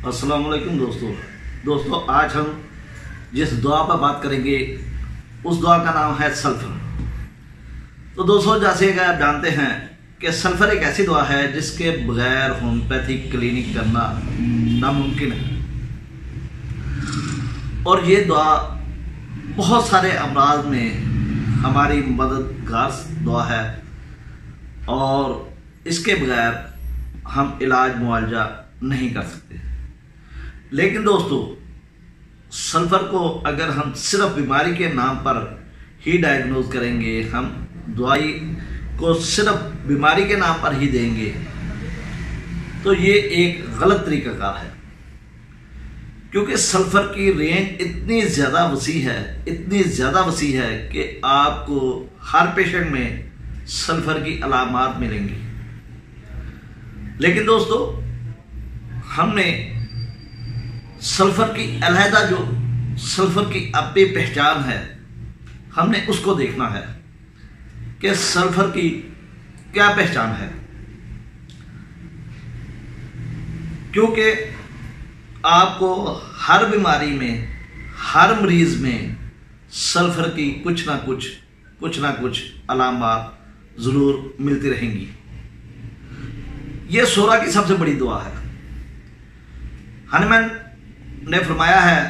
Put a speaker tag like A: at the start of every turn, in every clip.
A: अस्सलाम वालेकुम दोस्तों आज हम जिस दुआ पर बात करेंगे उस दुआ का नाम है सल्फर। तो दोस्तों, जैसे कि आप जानते हैं कि सल्फर एक ऐसी दुआ है जिसके बगैर होम्योपैथिक क्लिनिक करना नामुमकिन है। और ये दुआ बहुत सारे अमराज में हमारी मददगार दुआ है और इसके बगैर हम इलाज मुआवजा नहीं कर सकते। लेकिन दोस्तों, सल्फर को अगर हम सिर्फ बीमारी के नाम पर ही डायग्नोज करेंगे, हम दवाई को सिर्फ बीमारी के नाम पर ही देंगे, तो ये एक गलत तरीकाकार है। क्योंकि सल्फर की रेंज इतनी ज़्यादा वसी है कि आपको हर पेशेंट में सल्फर की अलामात मिलेंगी। लेकिन दोस्तों, हमने सल्फर की अलहदा जो सल्फर की अपनी पहचान है, हमने उसको देखना है कि सल्फर की क्या पहचान है। कुछ आपको हर बीमारी में, हर मरीज में सल्फर की कुछ ना कुछ अलामात ज़रूर मिलती रहेंगी। ये सूरा की सबसे बड़ी दुआ है। हनुमान ने फरमाया है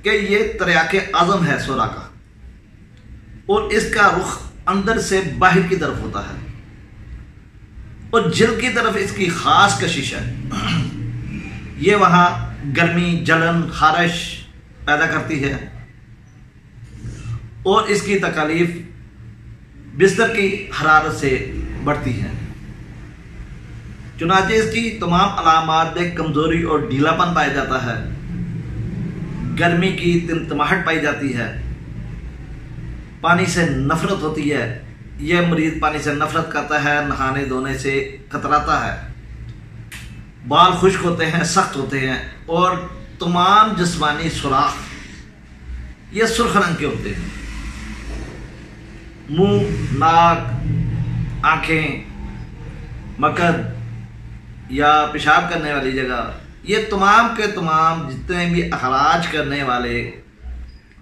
A: कि ये तरियाके आज़म है सूरा का, और इसका रुख अंदर से बाहर की तरफ होता है और जिल्द की तरफ इसकी खास कशिश है। ये वहाँ गर्मी, जलन, खारिश पैदा करती है और इसकी तकालीफ बिस्तर की हरारत से बढ़ती है। चुनाचे इसकी तमाम अलामात में कमज़ोरी और ढीलापन पाया जाता है, गर्मी की तिमतमाहट पाई जाती है, पानी से नफरत होती है। यह मरीज पानी से नफरत करता है, नहाने धोने से कतराता है, बाल खुश्क होते हैं, सख्त होते हैं और तमाम जिस्मानी सुराख ये सुर्ख रंग के होते हैं। मुंह, नाक, आँखें, मकद या पेशाब करने वाली जगह, ये तमाम के तमाम जितने भी अखराज करने वाले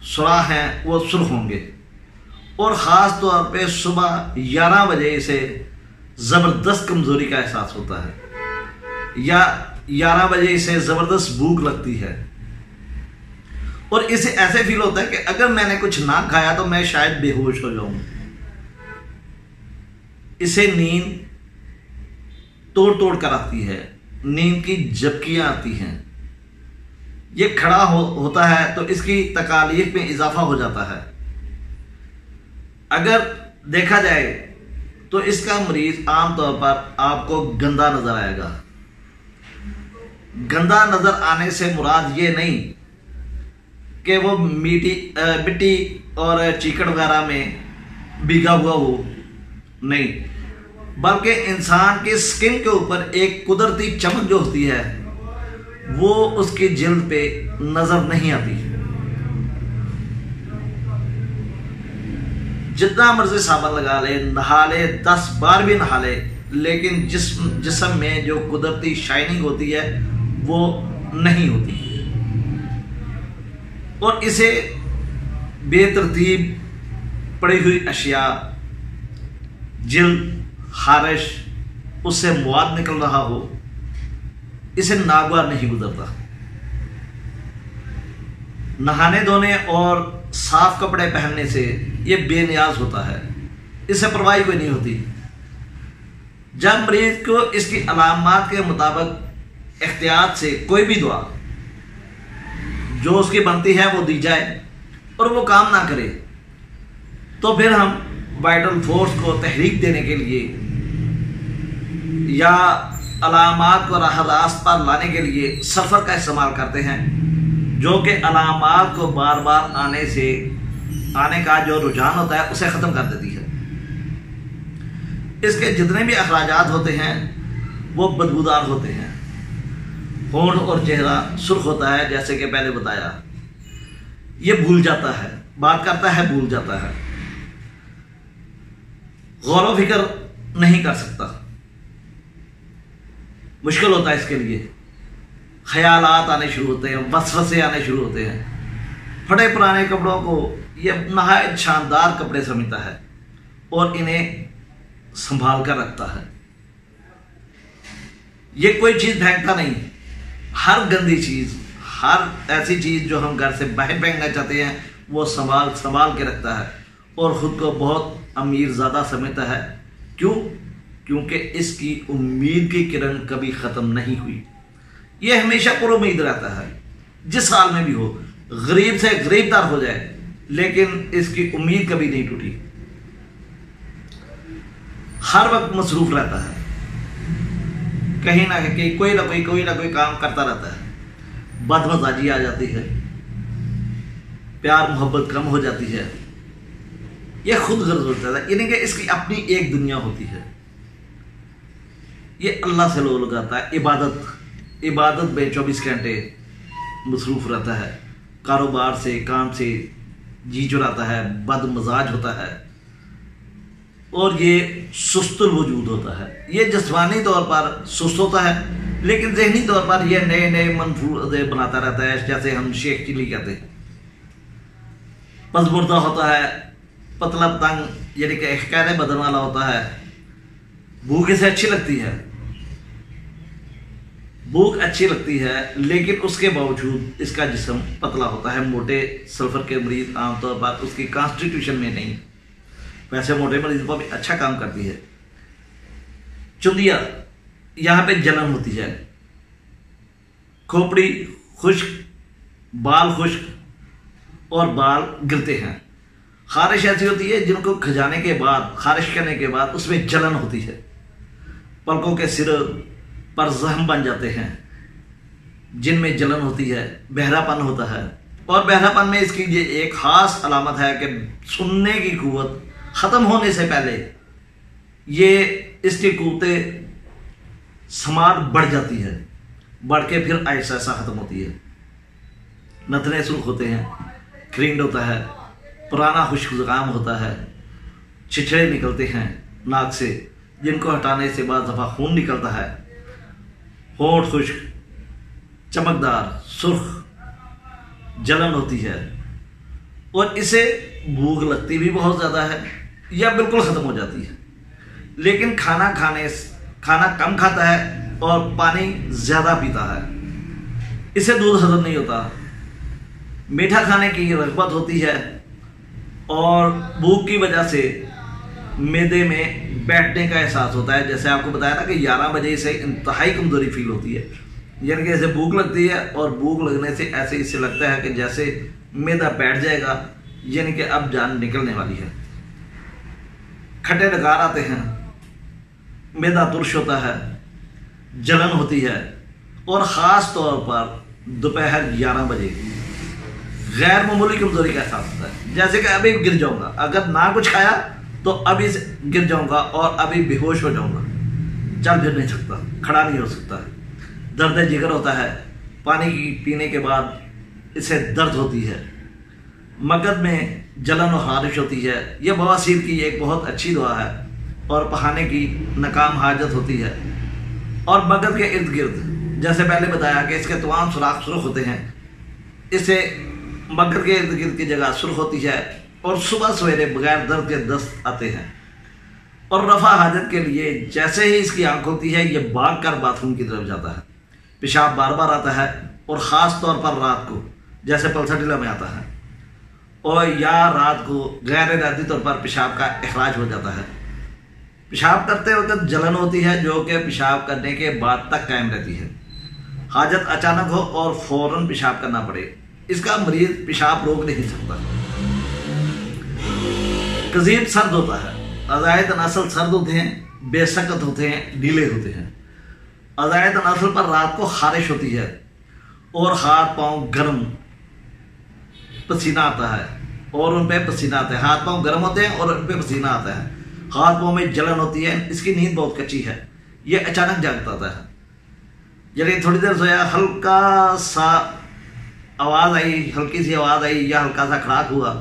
A: सुराख हैं वो सुर्ख होंगे। और ख़ास तौर पे सुबह 11 बजे इसे ज़बरदस्त कमज़ोरी का एहसास होता है या 11 बजे इसे ज़बरदस्त भूख लगती है और इसे ऐसे फील होता है कि अगर मैंने कुछ ना खाया तो मैं शायद बेहोश हो जाऊं। इसे नींद तोड़ कर आती है, नींद की झपकियां आती हैं। ये खड़ा होता है तो इसकी तकालीफ में इजाफा हो जाता है। अगर देखा जाए तो इसका मरीज आमतौर पर आपको गंदा नजर आएगा। गंदा नजर आने से मुराद ये नहीं कि वो मिट्टी और चीकड़ वगैरह में भीगा हुआ हो, नहीं, बल्कि इंसान के स्किन के ऊपर एक कुदरती चमक जो होती है वो उसकी जिल्द पे नजर नहीं आती। जितना मर्जी साबुन लगा ले, नहा ले, 10 बार भी नहा ले, लेकिन जिस्म में जो कुदरती शाइनिंग होती है वो नहीं होती। और इसे बेतरतीब पड़ी हुई अशिया, जिल्द, खारिश, उससे मवाद निकल रहा हो, इसे नागवार नहीं गुजरता। नहाने धोने और साफ कपड़े पहनने से ये बेनियाज होता है, इससे परवाह कोई नहीं होती। जब मरीज को इसकी अलामात के मुताबिक एहतियात से कोई भी दुआ जो उसकी बनती है वो दी जाए और वो काम ना करे, तो फिर हम वाइटल फोर्स को तहरीक देने के लिए या अलामात को राह रास्त पर लाने के लिए सल्फर का इस्तेमाल करते हैं, जो कि अलामात को बार बार आने का जो रुझान होता है उसे ख़त्म कर देती है। इसके जितने भी अखराजात होते हैं वो बदबूदार होते हैं। होंठ और चेहरा सुर्ख होता है, जैसे कि पहले बताया। ये भूल जाता है, बात करता है भूल जाता है, गौर व फिक्र नहीं कर सकता, मुश्किल होता है इसके लिए। ख्यालात आने शुरू होते हैं, वसवसे आने शुरू होते हैं। फटे पुराने कपड़ों को ये नहायत शानदार कपड़े समझता है और इन्हें संभाल कर रखता है। ये कोई चीज़ फेंकता नहीं। हर गंदी चीज़, हर ऐसी चीज़ जो हम घर से बाहर फेंकना चाहते हैं वो संभाल के रखता है और ख़ुद को बहुत अमीर ज़्यादा समझता है। क्यों? क्योंकि इसकी उम्मीद की किरण कभी ख़त्म नहीं हुई। ये हमेशा पुरुम्मीद रहता है, जिस हाल में भी हो, गरीब से गरीबदार हो जाए, लेकिन इसकी उम्मीद कभी नहीं टूटी। हर वक्त मसरूफ रहता है, कहीं ना कहीं कोई ना कोई काम करता रहता है। बदमजाजी आ जाती है, प्यार मोहब्बत कम हो जाती है, ये खुद गर्ज होता है। यानी कि इसकी अपनी एक दुनिया होती है। ये अल्लाह से लो लगाता है, इबादत में 24 घंटे मसरूफ रहता है। कारोबार से, काम से जी चुराता है, बदमजाज होता है और ये सुस्तुल वजूद होता है। ये जिस्मानी तौर पर सुस्त होता है, लेकिन ज़हनी तौर पर यह नए नए मनफूदे बनाता रहता है। जैसे हम शेख चिली कहते हैं। पसमुर्दा होता है, पतला तंग, यानी कि कहने बदन वाला होता है। भूख इसे अच्छी लगती है, भूख अच्छी लगती है, लेकिन उसके बावजूद इसका जिस्म पतला होता है। मोटे सल्फर के मरीज आमतौर पर उसकी कॉन्स्टिट्यूशन में नहीं, वैसे मोटे मरीज को भी अच्छा काम करती है। चुंदिया, यहाँ पे जलन होती है, खोपड़ी खुश्क, बाल खुश्क और बाल गिरते हैं। खारिश ऐसी होती है जिनको खजाने के बाद, खारिश करने के बाद उसमें जलन होती है। पलकों के सिर पर जख्म बन जाते हैं जिनमें जलन होती है। बहरापन होता है और बहरापन में इसकी ये एक खास अलामत है कि सुनने की कुव्वत ख़त्म होने से पहले ये इसकी कुव्वतें समार बढ़ जाती है, बढ़ के फिर ऐसा ख़त्म होती है। नथने सुर्ख होते हैं, क्रींड होता है, पुराना खुश्क ज़ुकाम होता है, छिछड़े निकलते हैं नाक से जिनको हटाने से बाद दफ़ा खून निकलता है। होंठ खुश्क, चमकदार, सुर्ख, जलन होती है और इसे भूख लगती भी बहुत ज़्यादा है या बिल्कुल ख़त्म हो जाती है। लेकिन खाना कम खाता है और पानी ज़्यादा पीता है। इसे दूध हजम नहीं होता, मीठा खाने की रग़बत होती है और भूख की वजह से मैदे में बैठने का एहसास होता है। जैसे आपको बताया ना कि 11 बजे इसे इंतहाई कमज़ोरी फील होती है, यानी कि ऐसे भूख लगती है और भूख लगने से ऐसे इससे लगता है कि जैसे मैदा बैठ जाएगा, यानी कि अब जान निकलने वाली है। खट्टे डकार आते हैं, मैदा तुर्श होता है, जलन होती है और ख़ास तौर पर दोपहर 11 बजे गैर मामूली कमज़ोरी का एहसास होता है। जैसे कि अभी गिर जाऊंगा, अगर ना कुछ खाया तो अभी गिर जाऊंगा और अभी बेहोश हो जाऊंगा, चल फिर नहीं सकता, खड़ा नहीं हो सकता। दर्द जिगर होता है, पानी पीने के बाद इसे दर्द होती है। मगज में जलन और खारिश होती है। यह बवासीर की एक बहुत अच्छी दुआ है और पहाने की नाकाम हाजत होती है। और मगज के इर्द गिर्द, जैसे पहले बताया कि इसके तमाम सुराख सुर्ख होते हैं, इसे मगज के इर्द गिर्द की जगह सुर्ख होती है और सुबह सवेरे बगैर दर्द के दस्त आते हैं। और रफा हाजत के लिए जैसे ही इसकी आंख होती है ये भाग कर बाथरूम की तरफ जाता है। पेशाब बार बार आता है और ख़ास तौर पर रात को, जैसे पलसटीला में आता है, और या रात को गैर इरादी तौर पर पेशाब का अखराज हो जाता है। पेशाब करते वक्त जलन होती है जो कि पेशाब करने के बाद तक कायम रहती है। हाजत अचानक हो और फौरन पेशाब करना पड़े, इसका मरीज पेशाब रोक नहीं सकता। कजीब सर्द होता है, अज़ाए तनासल सर्द होते हैं, बेसकत होते हैं, ढीले होते हैं। अज़ाए तनासल पर रात को खारिश होती है और हाथ पांव गर्म, पसीना आता है और उन पे पसीना आता है। हाथ पांव गर्म होते हैं और उन पे पसीना आता है। हाथ पांव में जलन होती है। इसकी नींद बहुत कच्ची है, ये अचानक जागता है। यदि थोड़ी देर सोया, हल्का सा आवाज़ आई, हल्की सी आवाज़ आई या हल्का सा खड़ाक हुआ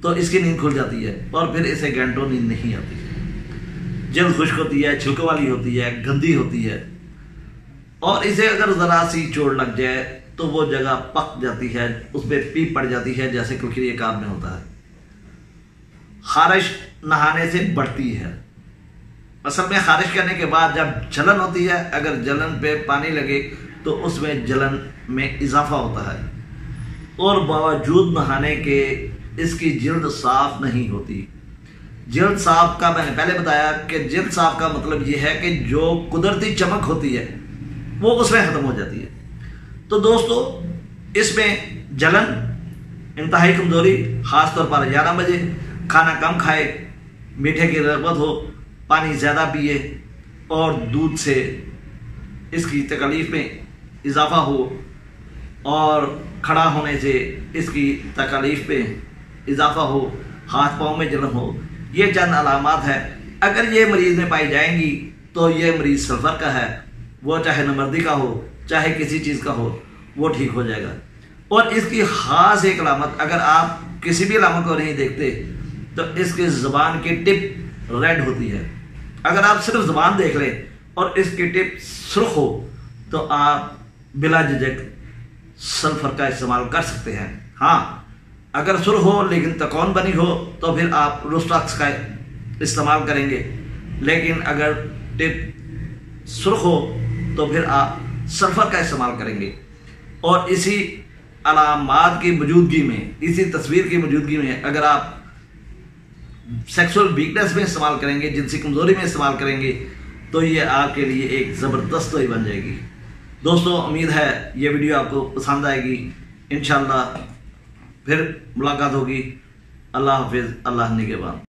A: तो इसकी नींद खुल जाती है और फिर इसे घंटों नींद नहीं आती है। जल्द खुश्क होती है, छिलकों वाली होती है, गंदी होती है और इसे अगर ज़रा सी चोट लग जाए तो वो जगह पक जाती है, उसमें पीप पड़ जाती है, जैसे कुकरी काम में होता है। खारिश नहाने से बढ़ती है। असल में खारिश करने के बाद जब जलन होती है, अगर जलन पे पानी लगे तो उसमें जलन में इजाफा होता है, और बावजूद नहाने के इसकी जिल्द साफ नहीं होती। जिल्द साफ का मैंने पहले बताया कि जिल्द साफ का मतलब ये है कि जो कुदरती चमक होती है वो उसमें ख़त्म हो जाती है। तो दोस्तों, इसमें जलन, इंतहाई कमज़ोरी, ख़ासतौर पर 11 बजे, खाना कम खाए, मीठे की रग़बत हो, पानी ज़्यादा पिए और दूध से इसकी तकलीफ़ में इजाफा हो, और खड़ा होने से इसकी तकलीफ़ में इजाफा हो, हाथ पाँव में जलन हो, ये चंद अलामात है। अगर ये मरीज़ में पाई जाएंगी तो ये मरीज़ सल्फ़र का है, वो चाहे नमर्दी का हो चाहे किसी चीज़ का हो, वो ठीक हो जाएगा। और इसकी ख़ास एक अलामत, अगर आप किसी भी अलामत को नहीं देखते तो इसकी ज़ुबान की टिप रेड होती है। अगर आप सिर्फ ज़ुबान देख लें और इसकी टिप सुर्ख हो तो आप बिला झिझक सल्फ़र का इस्तेमाल कर सकते हैं। हाँ, अगर सुर्ख हो लेकिन तकौन बनी हो तो फिर आप रुस्टॉक्स का इस्तेमाल करेंगे, लेकिन अगर टिप सुर्ख हो तो फिर आप सल्फ़र का इस्तेमाल करेंगे। और इसी अलामात की मौजूदगी में, इसी तस्वीर की मौजूदगी में अगर आप सेक्सुअल वीकनेस में इस्तेमाल करेंगे, जिनसी कमज़ोरी में इस्तेमाल करेंगे, तो ये आपके लिए एक ज़बरदस्त दवाई बन जाएगी। दोस्तों, उम्मीद है ये वीडियो आपको पसंद आएगी। इंशाअल्लाह फिर मुलाकात होगी। अल्लाह हाफिज़, अल्लाह निगहबान।